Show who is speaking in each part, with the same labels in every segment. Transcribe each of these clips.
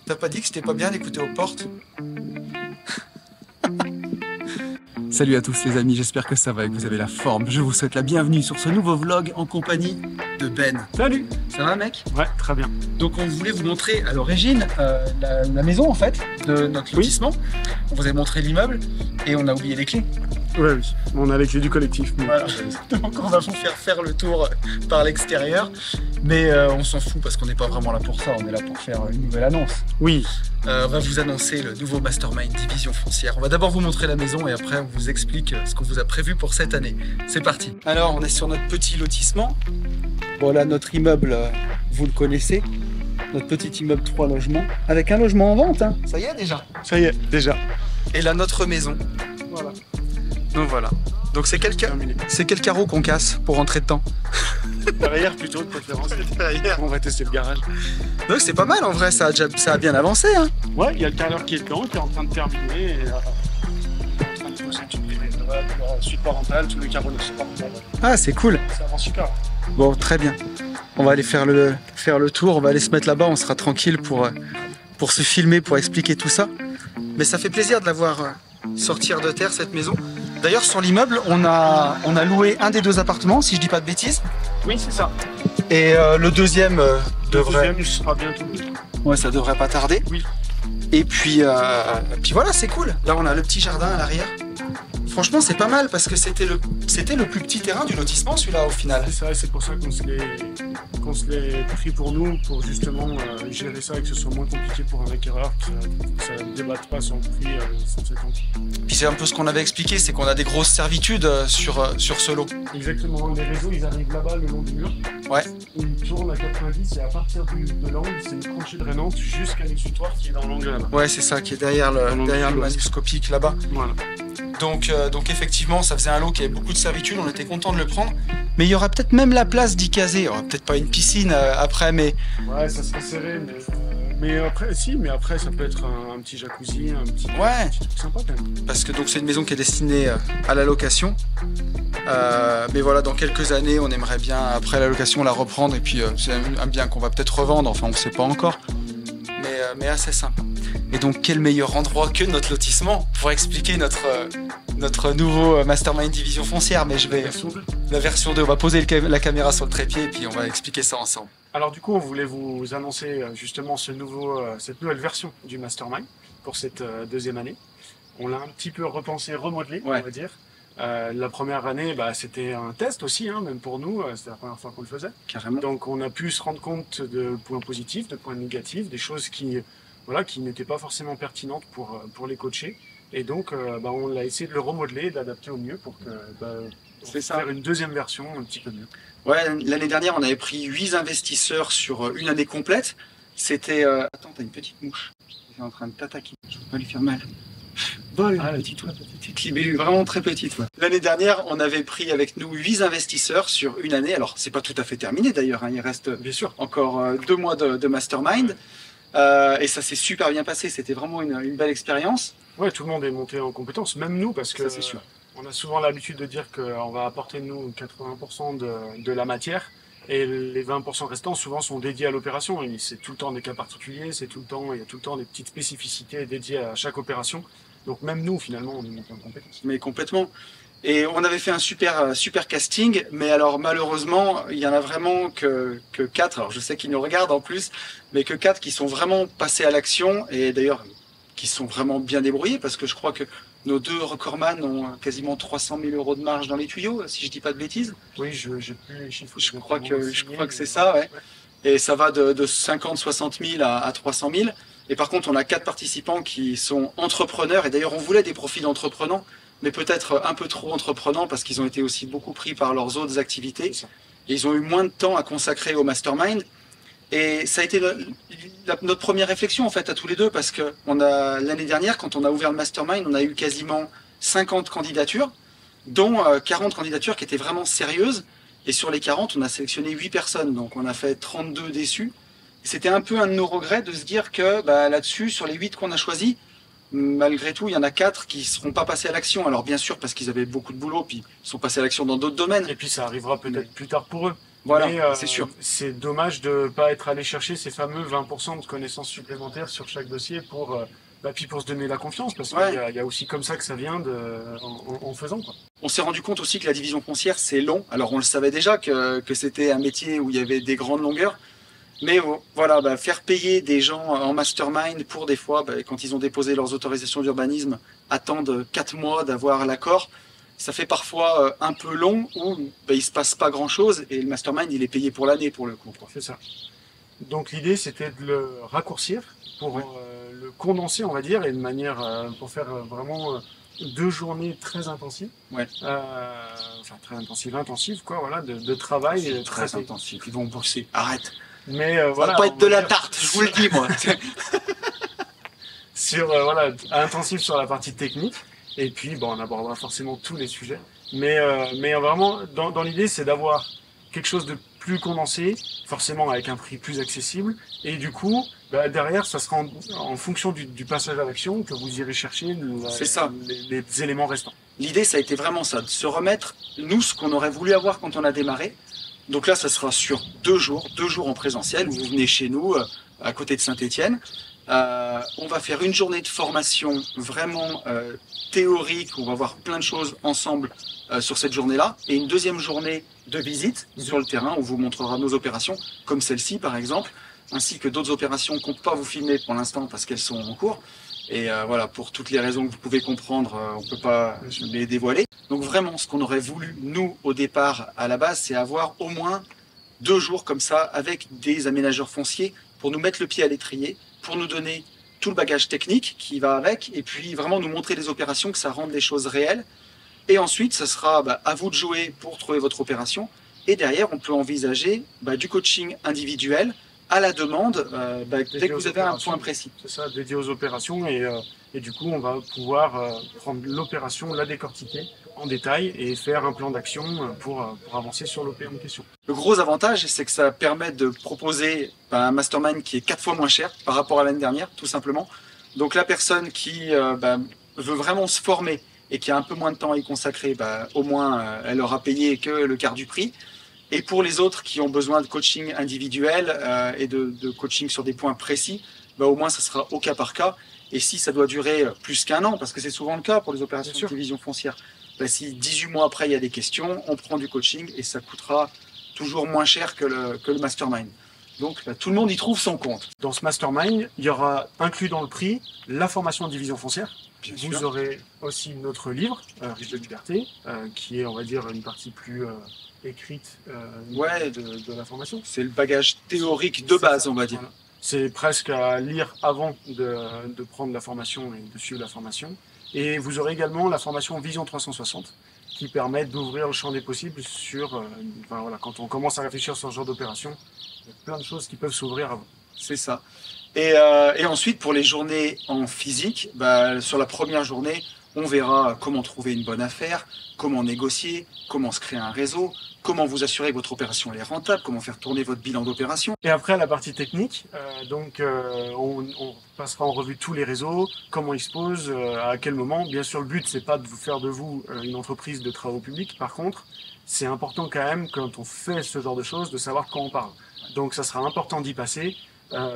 Speaker 1: T'as pas dit que c'était pas bien d'écouter aux portes? Salut à tous les amis, j'espère que ça va et que vous avez la forme. Je vous souhaite la bienvenue sur ce nouveau vlog en compagnie de Ben.
Speaker 2: Salut!
Speaker 1: Ça va mec?
Speaker 2: Ouais, très bien.
Speaker 1: Donc on voulait vous montrer à l'origine la maison en fait de notre lotissement. On vous a montré l'immeuble et on a oublié les clés.
Speaker 2: Ouais, oui, on a les clés du collectif. Mais...
Speaker 1: Voilà. Donc on va vous faire le tour par l'extérieur. Mais on s'en fout parce qu'on n'est pas vraiment là pour ça, on est là pour faire une nouvelle annonce.
Speaker 2: Oui.
Speaker 1: On va vous annoncer le nouveau Mastermind Division Foncière. On va d'abord vous montrer la maison et après on vous explique ce qu'on vous a prévu pour cette année. C'est parti. Alors on est sur notre petit lotissement. Voilà notre immeuble, vous le connaissez. Notre petit immeuble 3 logements. Avec un logement en vente, hein. Ça y est déjà.
Speaker 2: Ça y est, déjà.
Speaker 1: Et là notre maison.
Speaker 2: Voilà.
Speaker 1: Donc voilà. Donc c'est quel carreau qu'on casse pour rentrer dedans?
Speaker 2: Derrière plutôt de préférence.
Speaker 1: Derrière.
Speaker 2: On va tester le garage.
Speaker 1: Donc c'est pas mal en vrai, ça a bien avancé. Hein.
Speaker 2: Ouais, il y a le carreleur qui est dedans, qui est en train de terminer. Et, en train de s'occuper de la suite parentale, tous les carreaux de la suite parentale.
Speaker 1: Ah c'est cool.
Speaker 2: Ça avance super.
Speaker 1: Bon très bien. On va aller faire le tour, on va aller se mettre là-bas, on sera tranquille pour se filmer, pour expliquer tout ça. Mais ça fait plaisir de la voir sortir de terre cette maison. D'ailleurs sur l'immeuble, on a loué un des 2 appartements, si je dis pas de bêtises.
Speaker 2: Oui, c'est ça.
Speaker 1: Et le deuxième devrait...
Speaker 2: Le deuxième sera bientôt.
Speaker 1: Ouais, ça devrait pas tarder.
Speaker 2: Oui.
Speaker 1: Et puis voilà, c'est cool. Là, on a le petit jardin à l'arrière. Franchement, c'est pas mal parce que c'était le plus petit terrain du lotissement, celui-là, au final.
Speaker 2: C'est ça, c'est pour ça qu'on se l'est pris pour nous, pour justement gérer ça et que ce soit moins compliqué pour un acquéreur, que ça ne débatte pas sur le prix sans cette vente.
Speaker 1: Puis c'est un peu ce qu'on avait expliqué, c'est qu'on a des grosses servitudes sur ce lot.
Speaker 2: Exactement, les réseaux, ils arrivent là-bas, le long du mur.
Speaker 1: Ouais.
Speaker 2: Ils tournent à 90 et à partir de l'angle, c'est une tranchée drainante jusqu'à l'exutoire qui est dans l'angle là-bas.
Speaker 1: Ouais, c'est ça, qui est derrière le manuscopique là-bas.
Speaker 2: Voilà.
Speaker 1: Donc effectivement, ça faisait un lot qui avait beaucoup de servitudes, on était content de le prendre. Mais il y aura peut-être même la place d'y caser. Il y aura peut-être pas une piscine après, mais...
Speaker 2: Ouais, ça serait serré, mais après, si, mais après ça peut être un petit jacuzzi, un petit truc sympa quand même.
Speaker 1: Parce que donc c'est une maison qui est destinée à la location. Mais voilà, dans quelques années, on aimerait bien, après la location, la reprendre. Et puis c'est un bien qu'on va peut-être revendre, enfin on ne sait pas encore. Mais assez sympa. Et donc quel meilleur endroit que notre lotissement pour expliquer notre nouveau Mastermind Division Foncière. Mais je vais... La version 2, on va poser la caméra sur le trépied et puis on va expliquer ça ensemble.
Speaker 2: Alors du coup, on voulait vous annoncer justement cette nouvelle version du Mastermind pour cette deuxième année. On l'a un petit peu repensé, remodelé, on va dire. La première année, c'était un test aussi, hein, même pour nous, c'était la première fois qu'on le faisait.
Speaker 1: Carrément.
Speaker 2: Donc on a pu se rendre compte de points positifs, de points négatifs, des choses qui n'étaient pas forcément pertinentes pour les coachés. Et donc on a essayé de le remodeler, d'adapter au mieux pour faire une deuxième version un petit peu mieux.
Speaker 1: Ouais, l'année dernière, on avait pris 8 investisseurs sur une année complète. C'était... Attends, t'as une petite mouche. Elle est en train de t'attaquer. Je ne veux pas lui faire mal. Bol, petite libellule, vraiment très petite. Ouais. L'année dernière, on avait pris avec nous 8 investisseurs sur une année. Alors, c'est pas tout à fait terminé d'ailleurs. Hein. Il reste bien sûr encore 2 mois de mastermind. Et ça s'est super bien passé. C'était vraiment une belle expérience.
Speaker 2: Ouais, tout le monde est monté en compétence, même nous, parce que
Speaker 1: c'est sûr.
Speaker 2: On a souvent l'habitude de dire qu'on va apporter nous 80% de la matière. Et les 20% restants, souvent, sont dédiés à l'opération. C'est tout le temps des cas particuliers, il y a tout le temps des petites spécificités dédiées à chaque opération. Donc même nous, finalement, on est monté en compétence.
Speaker 1: Mais complètement. Et on avait fait un super casting, mais alors malheureusement, il y en a vraiment que 4. Alors je sais qu'ils nous regardent en plus, mais que 4 qui sont vraiment passés à l'action, et d'ailleurs qui sont vraiment bien débrouillés, parce que je crois que nos 2 recordman ont quasiment 300 000 € de marge dans les tuyaux, si je dis pas de bêtises.
Speaker 2: Oui, j'ai plus les chiffres.
Speaker 1: Je crois que c'est ça, ouais. Et ça va de 50, 60 000 à 300 000. Et par contre, on a 4 participants qui sont entrepreneurs. Et d'ailleurs, on voulait des profils d'entrepreneurs, mais peut-être un peu trop entreprenants parce qu'ils ont été aussi beaucoup pris par leurs autres activités. Et ils ont eu moins de temps à consacrer au mastermind. Et ça a été notre première réflexion en fait à tous les deux, parce que l'année dernière, quand on a ouvert le mastermind, on a eu quasiment 50 candidatures, dont 40 candidatures qui étaient vraiment sérieuses. Et sur les 40, on a sélectionné 8 personnes, donc on a fait 32 déçus. C'était un peu un de nos regrets de se dire que là-dessus, sur les 8 qu'on a choisis, malgré tout, il y en a 4 qui ne seront pas passés à l'action. Alors bien sûr, parce qu'ils avaient beaucoup de boulot, puis ils sont passés à l'action dans d'autres domaines.
Speaker 2: Et puis ça arrivera peut-être plus tard pour eux.
Speaker 1: Voilà,
Speaker 2: Mais
Speaker 1: c'est sûr.
Speaker 2: c'est dommage de ne pas être allé chercher ces fameux 20% de connaissances supplémentaires sur chaque dossier puis pour se donner la confiance, parce qu'il
Speaker 1: Ouais.
Speaker 2: y a aussi comme ça que ça vient en faisant, quoi.
Speaker 1: On s'est rendu compte aussi que la division foncière, c'est long. Alors on le savait déjà que c'était un métier où il y avait des grandes longueurs. Mais voilà, faire payer des gens en mastermind pour des fois, quand ils ont déposé leurs autorisations d'urbanisme, attendre 4 mois d'avoir l'accord, ça fait parfois un peu long où il ne se passe pas grand-chose et le mastermind, il est payé pour l'année pour le coup.
Speaker 2: C'est ça. Donc l'idée, c'était de le raccourcir pour le condenser, on va dire, et de manière pour faire vraiment 2 journées très intensives.
Speaker 1: Ouais.
Speaker 2: Enfin, très intensives, quoi, voilà, de travail.
Speaker 1: Très intensif, ils vont bosser. Arrête.
Speaker 2: Mais
Speaker 1: ça
Speaker 2: voilà.
Speaker 1: va pas être de la tarte, je vous le dis, moi.
Speaker 2: Intensif sur la partie technique. Et puis, on abordera forcément tous les sujets. Mais vraiment, dans l'idée, c'est d'avoir quelque chose de plus condensé, forcément avec un prix plus accessible. Et du coup, derrière, ça sera en fonction du passage à l'action que vous irez chercher les éléments restants.
Speaker 1: L'idée, ça a été vraiment ça, de se remettre, nous, ce qu'on aurait voulu avoir quand on a démarré. Donc là, ça sera sur 2 jours en présentiel, où vous venez chez nous, à côté de Saint-Étienne. On va faire une journée de formation vraiment théorique, où on va voir plein de choses ensemble sur cette journée-là, et une deuxième journée de visite sur le terrain, où on vous montrera nos opérations, comme celle-ci par exemple, ainsi que d'autres opérations qu'on ne peut pas vous filmer pour l'instant parce qu'elles sont en cours. Et voilà, pour toutes les raisons que vous pouvez comprendre, on ne peut pas les dévoiler. Donc vraiment, ce qu'on aurait voulu, nous, au départ, à la base, c'est avoir au moins 2 jours comme ça, avec des aménageurs fonciers, pour nous mettre le pied à l'étrier, pour nous donner tout le bagage technique qui va avec, et puis vraiment nous montrer les opérations, que ça rende les choses réelles. Et ensuite, ça sera à vous de jouer pour trouver votre opération. Et derrière, on peut envisager du coaching individuel, à la demande, dès que vous avez un point précis.
Speaker 2: C'est ça, dédié aux opérations, et du coup on va pouvoir prendre l'opération, la décortiquer en détail et faire un plan d'action pour avancer sur l'opération en question.
Speaker 1: Le gros avantage, c'est que ça permet de proposer un mastermind qui est 4 fois moins cher par rapport à l'année dernière, tout simplement. Donc la personne qui veut vraiment se former et qui a un peu moins de temps à y consacrer, au moins elle aura payé que le quart du prix. Et pour les autres qui ont besoin de coaching individuel et de coaching sur des points précis, au moins ça sera au cas par cas. Et si ça doit durer plus qu'1 an, parce que c'est souvent le cas pour les opérations de division foncière, si 18 mois après il y a des questions, on prend du coaching et ça coûtera toujours moins cher que le mastermind. Donc tout le monde y trouve son compte.
Speaker 2: Dans ce mastermind, il y aura inclus dans le prix la formation en division foncière. Vous aurez aussi notre livre, Riche de liberté, qui est, on va dire, une partie plus écrite de la formation.
Speaker 1: C'est le bagage théorique de base, on va dire. Voilà.
Speaker 2: C'est presque à lire avant de prendre la formation et de suivre la formation. Et vous aurez également la formation Vision 360, qui permet d'ouvrir le champ des possibles sur, quand on commence à réfléchir sur ce genre d'opération, il y a plein de choses qui peuvent s'ouvrir à vous.
Speaker 1: C'est ça. Et ensuite, pour les journées en physique, sur la première journée, on verra comment trouver une bonne affaire, comment négocier, comment se créer un réseau, comment vous assurer que votre opération est rentable, comment faire tourner votre bilan d'opération.
Speaker 2: Et après, la partie technique, on passera en revue tous les réseaux, comment ils se posent, à quel moment. Bien sûr, le but, c'est pas de vous faire de vous une entreprise de travaux publics. Par contre, c'est important quand même, quand on fait ce genre de choses, de savoir de quoi on parle. Donc, ça sera important d'y passer,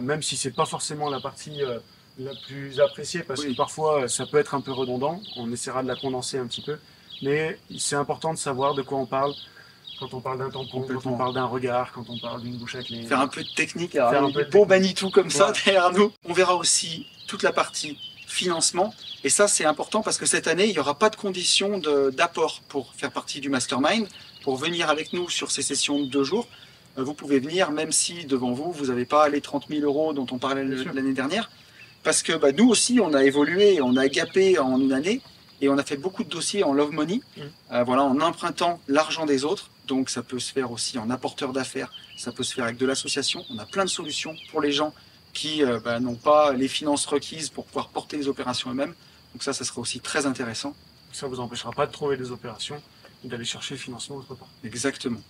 Speaker 2: même si c'est pas forcément la partie la plus appréciée, parce que parfois, ça peut être un peu redondant. On essaiera de la condenser un petit peu. Mais c'est important de savoir de quoi on parle. Quand on parle d'un tampon, quand on parle d'un regard, quand on parle d'une bouche à clé.
Speaker 1: Faire un peu de technique, alors des bons Manitou comme ça derrière nous. On verra aussi toute la partie financement. Et ça, c'est important parce que cette année, il n'y aura pas de conditions d'apport pour faire partie du mastermind. Pour venir avec nous sur ces sessions de 2 jours, vous pouvez venir même si devant vous, vous n'avez pas les 30 000 € dont on parlait l'année dernière. Parce que nous aussi, on a évolué, on a gapé en une année. Et on a fait beaucoup de dossiers en love money, en empruntant l'argent des autres. Donc ça peut se faire aussi en apporteur d'affaires, ça peut se faire avec de l'association. On a plein de solutions pour les gens qui n'ont pas les finances requises pour pouvoir porter les opérations eux-mêmes. Donc ça sera aussi très intéressant.
Speaker 2: Ça ne vous empêchera pas de trouver des opérations et d'aller chercher le financement autre part.
Speaker 1: Exactement.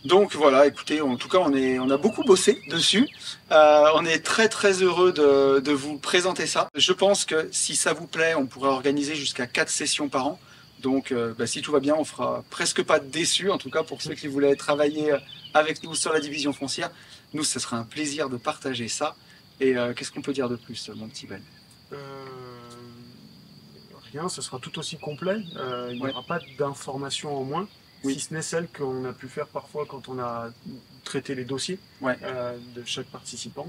Speaker 1: Donc voilà, écoutez, en tout cas, on a beaucoup bossé dessus. On est très très heureux de vous présenter ça. Je pense que si ça vous plaît, on pourra organiser jusqu'à 4 sessions par an. Donc si tout va bien, on fera presque pas de déçus, en tout cas pour ceux qui voulaient travailler avec nous sur la division foncière. Nous, ce sera un plaisir de partager ça. Et qu'est-ce qu'on peut dire de plus, mon petit Ben?
Speaker 2: Rien, ce sera tout aussi complet. Il n'y aura pas d'informations en moins, si ce n'est celle qu'on a pu faire parfois quand on a traité les dossiers de chaque participant.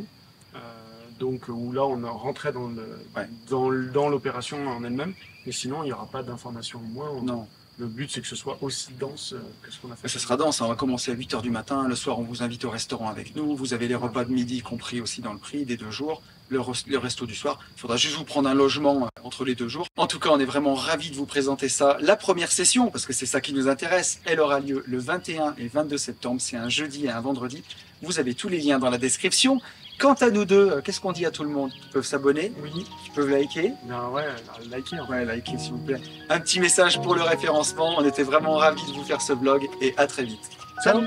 Speaker 2: Donc où là on rentrait dans l'opération en elle-même, mais sinon il n'y aura pas d'informations en moins.
Speaker 1: Non.
Speaker 2: Le but c'est que ce soit aussi dense que ce qu'on a fait.
Speaker 1: Ce sera dense, on va commencer à 8 h du matin, le soir on vous invite au restaurant avec nous, vous avez les repas de midi compris aussi dans le prix des 2 jours, le resto du soir, il faudra juste vous prendre un logement entre les 2 jours. En tout cas on est vraiment ravis de vous présenter ça. La première session, parce que c'est ça qui nous intéresse, elle aura lieu le 21 et 22 septembre, c'est un jeudi et un vendredi. Vous avez tous les liens dans la description. Quant à nous deux, qu'est-ce qu'on dit à tout le monde? Ils peuvent s'abonner, ils peuvent liker.
Speaker 2: Liker
Speaker 1: s'il vous plaît. Un petit message pour le référencement, on était vraiment ravis de vous faire ce vlog et à très vite.
Speaker 2: Salut.